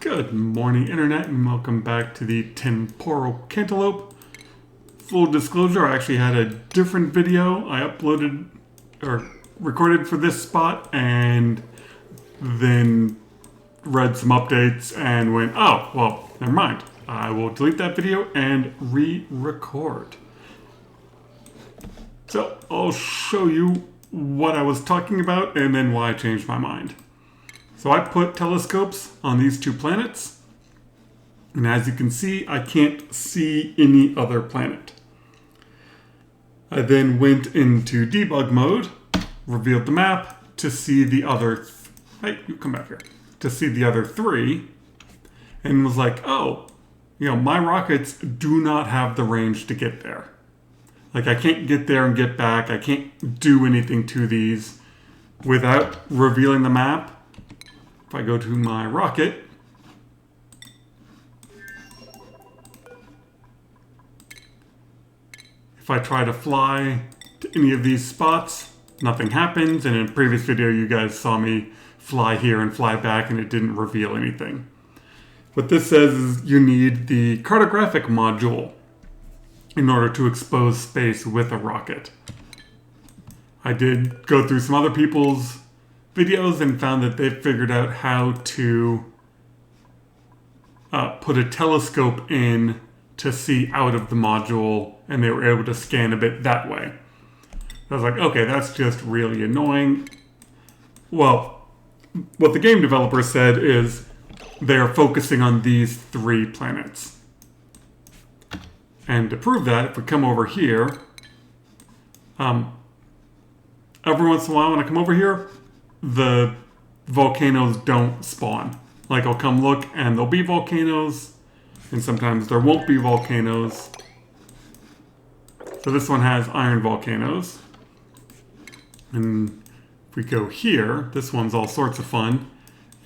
Good morning, Internet, and welcome back to the Temporal Cantaloupe. Full disclosure, I actually had a different video I uploaded or recorded for this spot and then read some updates and went, oh, well, never mind. I will delete that video and re-record. So I'll show you what I was talking about and then why I changed my mind. So I put telescopes on these two planets, and as you can see, I can't see any other planet. I then went into debug mode, revealed the map to see the other, hey, you come back here, to see the other three, and was like, oh, my rockets do not have the range to get there. Like, I can't get there and get back. I can't do anything to these without revealing the map. If I go to my rocket, if I try to fly to any of these spots, nothing happens. And in a previous video, you guys saw me fly here and fly back, and it didn't reveal anything. What this says is you need the cartographic module in order to expose space with a rocket. I did go through some other people's videos and found that they figured out how to put a telescope in to see out of the module, and they were able to scan a bit that way. I was like, okay, that's just really annoying. Well, what the game developer said is they're focusing on these three planets. And to prove that, if we come over here, every once in a while when I come over here, the volcanoes don't spawn. Like, I'll come look and there'll be volcanoes, and sometimes there won't be volcanoes. So this one has iron volcanoes. And if we go here, this one's all sorts of fun.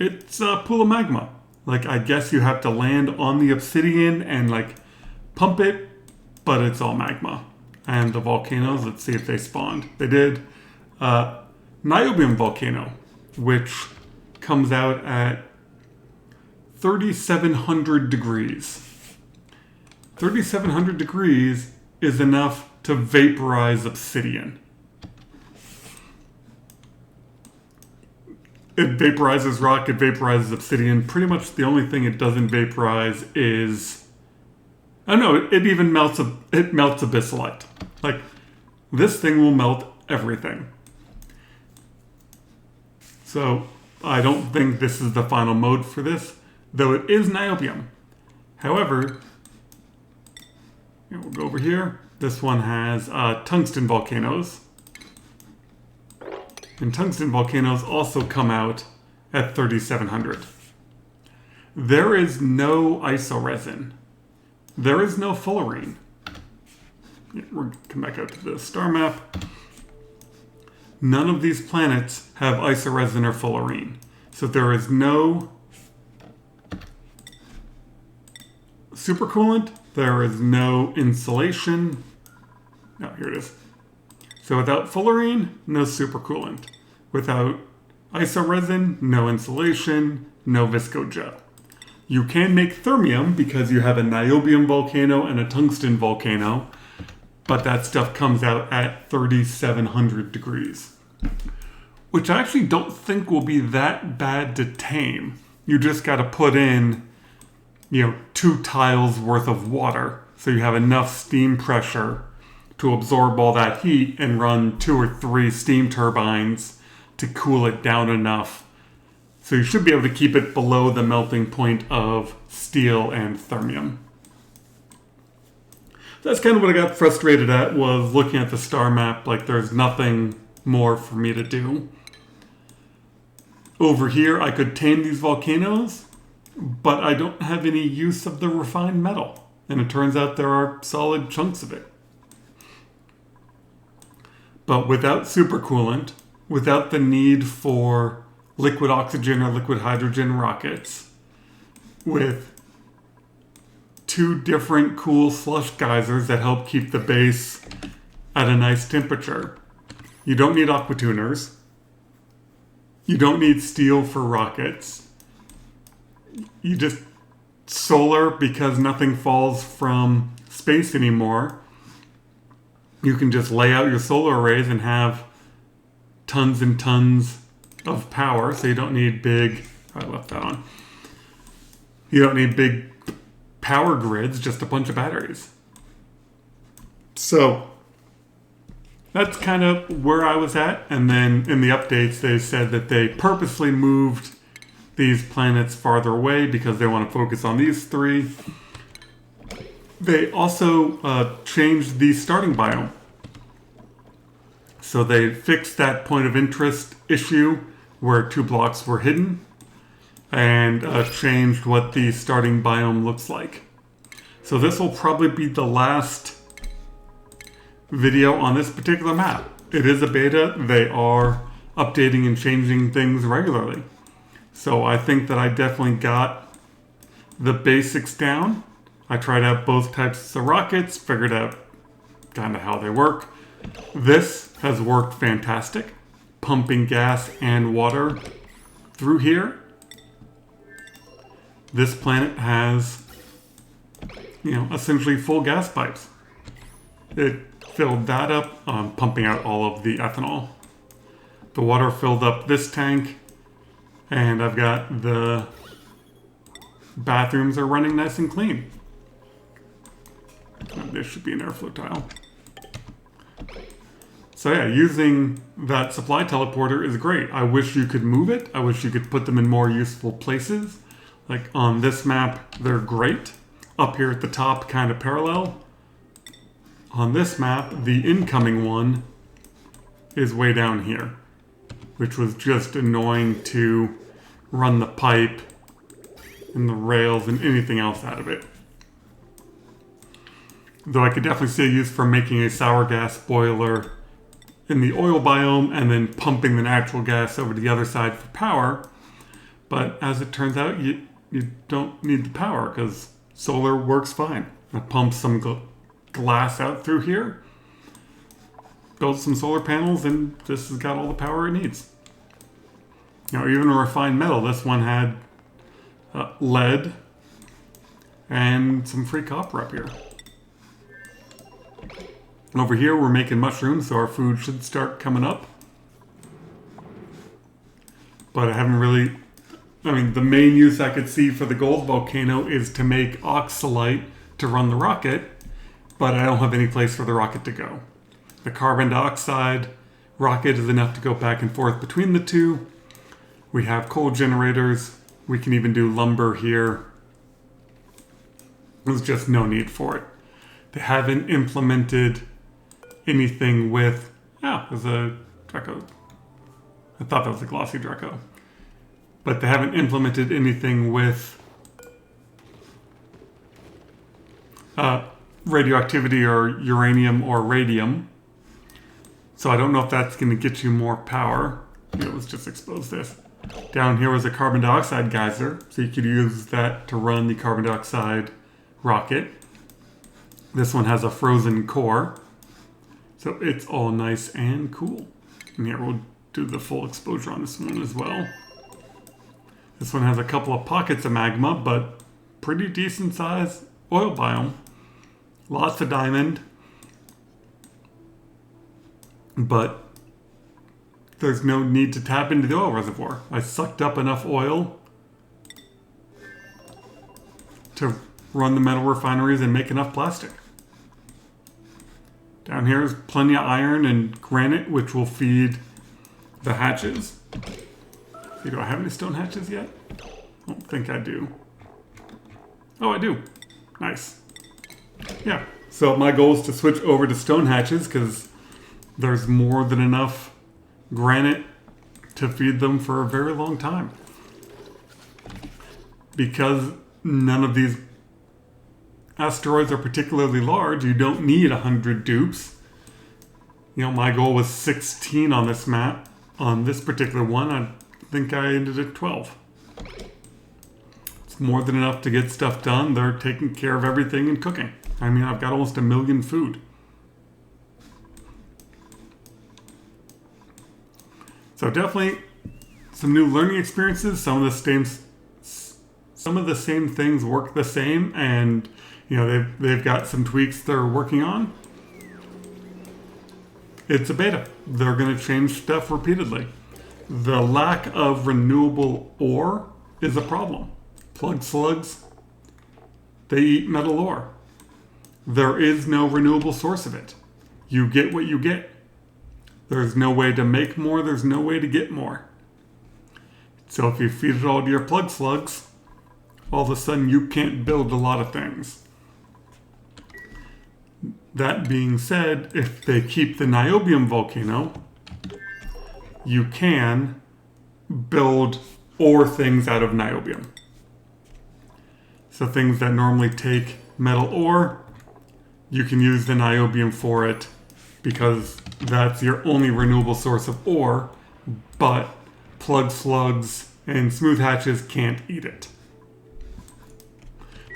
It's a pool of magma. Like, I guess you have to land on the obsidian and pump it, but it's all magma. And the volcanoes, let's see if they spawned. They did. Niobium Volcano, which comes out at 3,700 degrees. 3,700 degrees is enough to vaporize obsidian. It vaporizes rock, it vaporizes obsidian. Pretty much the only thing it doesn't vaporize is... Oh no, it even melts abyssalite. Like, this thing will melt everything. So, I don't think this is the final mode for this, though it is niobium. However, we'll go over here. This one has tungsten volcanoes. And tungsten volcanoes also come out at 3,700. There is no isoresin. There is no fullerene. We're going to come back out to the star map. None of these planets have isoresin or fullerene. So there is no supercoolant. There is no insulation. No, here it is. So without fullerene, no supercoolant. Without isoresin, no insulation, no viscogel. You can make thermium because you have a niobium volcano and a tungsten volcano, but that stuff comes out at 3,700 degrees. Which I actually don't think will be that bad to tame. You just got to put in, 2 tiles worth of water, so you have enough steam pressure to absorb all that heat and run 2 or 3 steam turbines to cool it down enough. So you should be able to keep it below the melting point of steel and thermium. That's kind of what I got frustrated at, was looking at the star map, like there's nothing more for me to do. Over here, I could tame these volcanoes, but I don't have any use of the refined metal. And it turns out there are solid chunks of it. But without supercoolant, without the need for liquid oxygen or liquid hydrogen rockets, with 2 different cool slush geysers that help keep the base at a nice temperature. You don't need aquatuners. You don't need steel for rockets. you just solar, because nothing falls from space anymore. You can just lay out your solar arrays and have tons and tons of power. So you don't need big, I left that on. You don't need big power grids, just a bunch of batteries. So that's kind of where I was at. And then in the updates, they said that they purposely moved these planets farther away because they want to focus on these three. They also changed the starting biome. So they fixed that point of interest issue where 2 blocks were hidden and changed what the starting biome looks like. So this will probably be the last video on this particular map. It is a beta. They are updating and changing things regularly. So I think that I definitely got the basics down. I tried out both types of rockets, figured out kind of how they work. This has worked fantastic. Pumping gas and water through here. This planet has, essentially full gas pipes. It filled that up, pumping out all of the ethanol. The water filled up this tank, and I've got the bathrooms are running nice and clean. This should be an airflow tile. So yeah, using that supply teleporter is great. I wish you could move it. I wish you could put them in more useful places. Like on this map, they're great. Up here at the top, kind of parallel. On this map, the incoming one is way down here, which was just annoying to run the pipe and the rails and anything else out of it. Though I could definitely see a use for making a sour gas boiler in the oil biome and then pumping the natural gas over to the other side for power. But as it turns out, you don't need the power because solar works fine. I pumped some glass out through here, built some solar panels, and this has got all the power it needs. Even a refined metal, this one had lead and some free copper up here. Over here, we're making mushrooms, so our food should start coming up. But I haven't really... the main use I could see for the gold volcano is to make oxalite to run the rocket, but I don't have any place for the rocket to go. The carbon dioxide rocket is enough to go back and forth between the two. We have coal generators. We can even do lumber here. There's just no need for it. They haven't implemented anything with... there's a Draco. I thought that was a glossy Draco. But they haven't implemented anything with radioactivity or uranium or radium. So I don't know if that's going to get you more power. Let's just expose this. Down here was a carbon dioxide geyser, so you could use that to run the carbon dioxide rocket. This one has a frozen core, so it's all nice and cool. And here we'll do the full exposure on this one as well. This one has a couple of pockets of magma, but pretty decent size oil biome. Lots of diamond. But there's no need to tap into the oil reservoir. I sucked up enough oil to run the metal refineries and make enough plastic. Down here is plenty of iron and granite, which will feed the hatches. See, do I have any stone hatches yet? I don't think I do. Oh, I do. Nice. Yeah, so my goal is to switch over to stone hatches because there's more than enough granite to feed them for a very long time. Because none of these asteroids are particularly large, you don't need 100 dupes. My goal was 16 on this map. On this particular one, I think I ended at 12. It's more than enough to get stuff done. They're taking care of everything and cooking. I've got almost 1 million food. So definitely some new learning experiences. Some of the some of the same things work the same, and they've got some tweaks they're working on. It's a beta. They're going to change stuff repeatedly. The lack of renewable ore is a problem. Plug slugs, they eat metal ore. There is no renewable source of it. You get what you get. There's no way to make more, there's no way to get more. So if you feed it all to your plug slugs, all of a sudden you can't build a lot of things. That being said, if they keep the Niobium Volcano, you can build ore things out of niobium. So things that normally take metal ore, you can use the niobium for it because that's your only renewable source of ore, but plug slugs and smooth hatches can't eat it.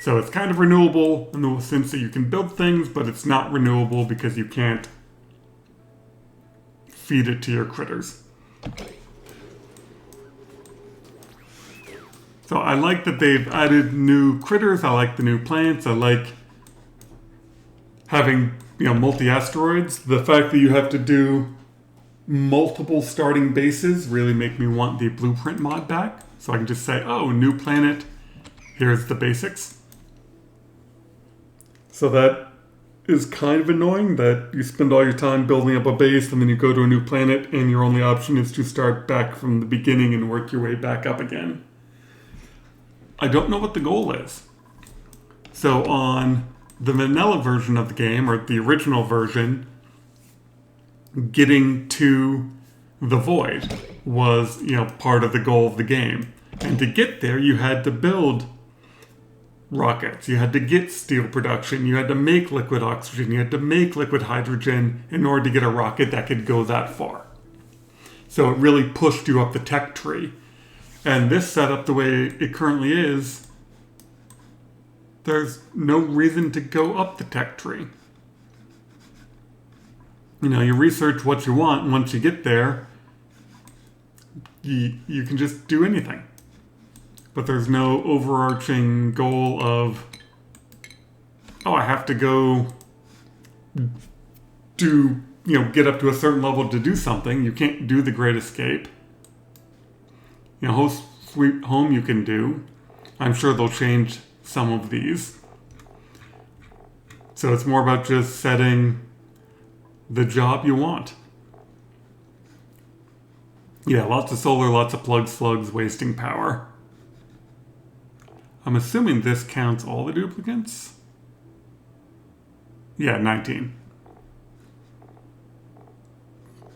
So it's kind of renewable in the sense that you can build things, but it's not renewable because you can't feed it to your critters. So I like that they've added new critters. I like the new plants. I like having, multi-asteroids. The fact that you have to do multiple starting bases really make me want the blueprint mod back. So I can just say, oh, new planet, here's the basics. So that is kind of annoying that you spend all your time building up a base and then you go to a new planet and your only option is to start back from the beginning and work your way back up again. I don't know what the goal is. So on the vanilla version of the game, or the original version, getting to the void was, part of the goal of the game. And to get there, you had to build rockets. You had to get steel production. You had to make liquid oxygen. You had to make liquid hydrogen in order to get a rocket that could go that far. So it really pushed you up the tech tree. And this setup, the way it currently is, there's no reason to go up the tech tree. You research what you want, and once you get there, you can just do anything. But there's no overarching goal of, I have to go get up to a certain level to do something. You can't do the Great Escape. Host Sweet Home you can do. I'm sure they'll change some of these. So it's more about just setting the job you want. Yeah, lots of solar, lots of plug slugs wasting power. I'm assuming this counts all the duplicates? Yeah, 19.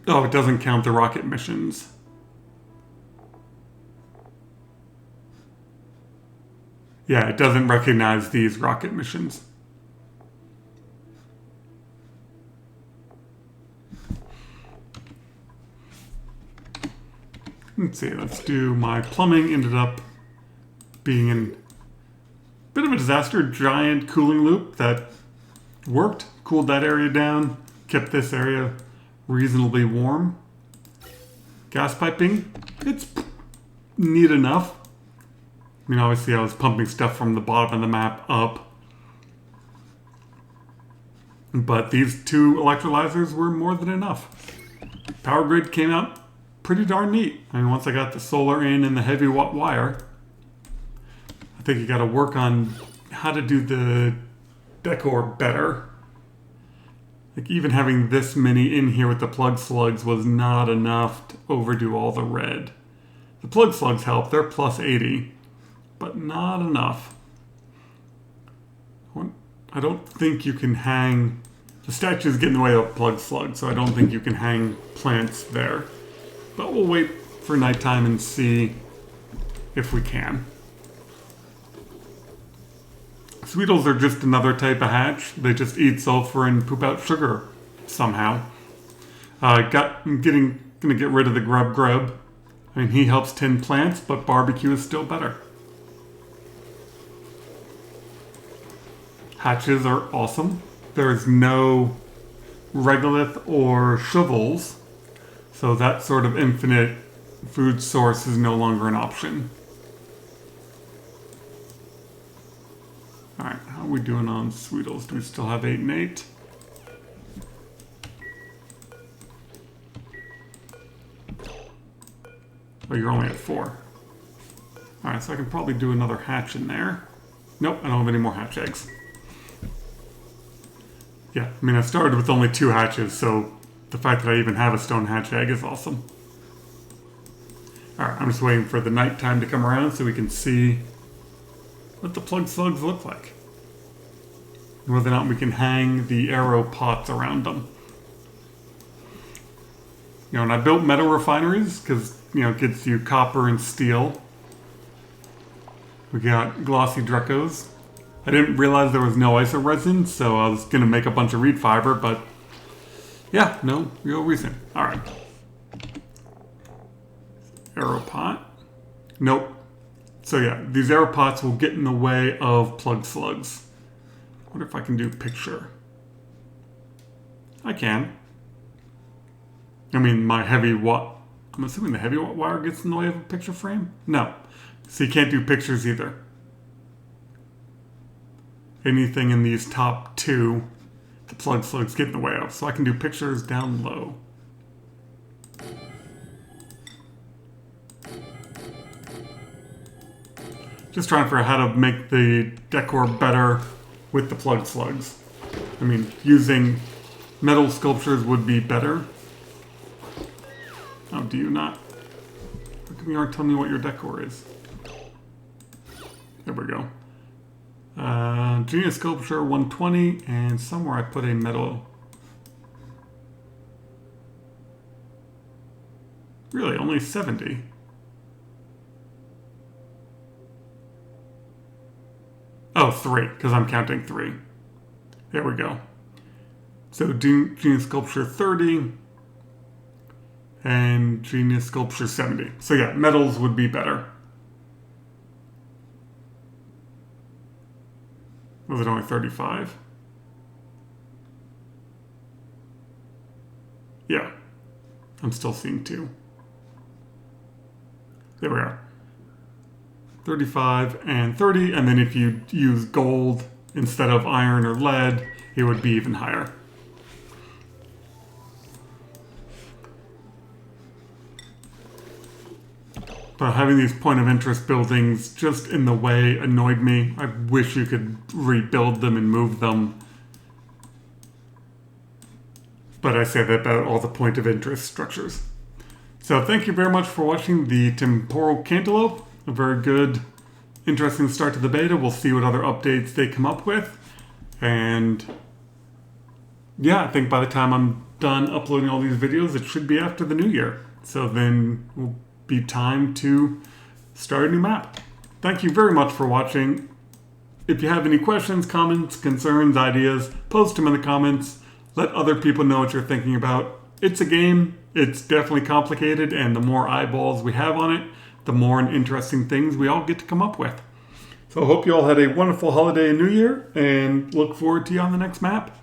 Oh, it doesn't count the rocket missions. Yeah, it doesn't recognize these rocket missions. Let's see, let's do my plumbing. Ended up being in a bit of a disaster. Giant cooling loop that worked, cooled that area down, kept this area reasonably warm. Gas piping, it's neat enough. Obviously I was pumping stuff from the bottom of the map up. But these two electrolyzers were more than enough. Power grid came out pretty darn neat. Once I got the solar in and the heavy watt wire, I think you got to work on how to do the decor better. Like even having this many in here with the plug slugs was not enough to overdo all the red. The plug slugs help, they're plus 80, but not enough. I don't think you can hang, the statues get in the way of plug slugs, so I don't think you can hang plants there. But we'll wait for nighttime and see if we can. Sweetles are just another type of hatch. They just eat sulfur and poop out sugar somehow. Gonna get rid of the grub. He helps tend plants, but barbecue is still better. Hatches are awesome. There's no regolith or shovels, so that sort of infinite food source is no longer an option. How are we doing on Sweetles? Do we still have 8 and 8? Oh, you're only at 4. Alright, so I can probably do another hatch in there. Nope, I don't have any more hatch eggs. Yeah, I mean, I started with only 2 hatches, so the fact that I even have a stone hatch egg is awesome. Alright, I'm just waiting for the nighttime to come around so we can see what the plug slugs look like. Whether or not we can hang the arrow pots around them. You know, and I built metal refineries because, you know, it gets you copper and steel. We got glossy Drecos. I didn't realize there was no iso resin, so I was going to make a bunch of reed fiber, but yeah, no real reason. Alright. Arrow pot. Nope. So yeah, these arrow pots will get in the way of plug slugs. I wonder if I can do picture. I can. I mean, my heavy I'm assuming the heavy wire gets in the way of a picture frame? No. So you can't do pictures either. Anything in these top 2, the plug slugs get in the way of. So I can do pictures down low. Just trying to figure out how to make the decor better with the plug slugs. I mean, using metal sculptures would be better. Oh, do you not? How come you aren't telling me what your decor is? There we go. Genius Sculpture 120, and somewhere I put a metal. Really, only 70. Oh, 3, because I'm counting 3. There we go. So Genius Sculpture 30 and Genius Sculpture 70. So yeah, metals would be better. Was it only 35? Yeah. I'm still seeing 2. There we are. 35 and 30, and then if you use gold instead of iron or lead, it would be even higher. But having these point of interest buildings just in the way annoyed me. I wish you could rebuild them and move them. But I say that about all the point of interest structures. So thank you very much for watching the Temporal Cantaloupe. A very good, interesting start to the beta. We'll see what other updates they come up with. And yeah, I think by the time I'm done uploading all these videos, it should be after the new year. So then we'll be time to start a new map. Thank you very much for watching. If you have any questions, comments, concerns, ideas, post them in the comments. Let other people know what you're thinking about. It's a game. It's definitely complicated, and the more eyeballs we have on it, the more interesting things we all get to come up with. So I hope you all had a wonderful holiday and New Year, and look forward to you on the next map.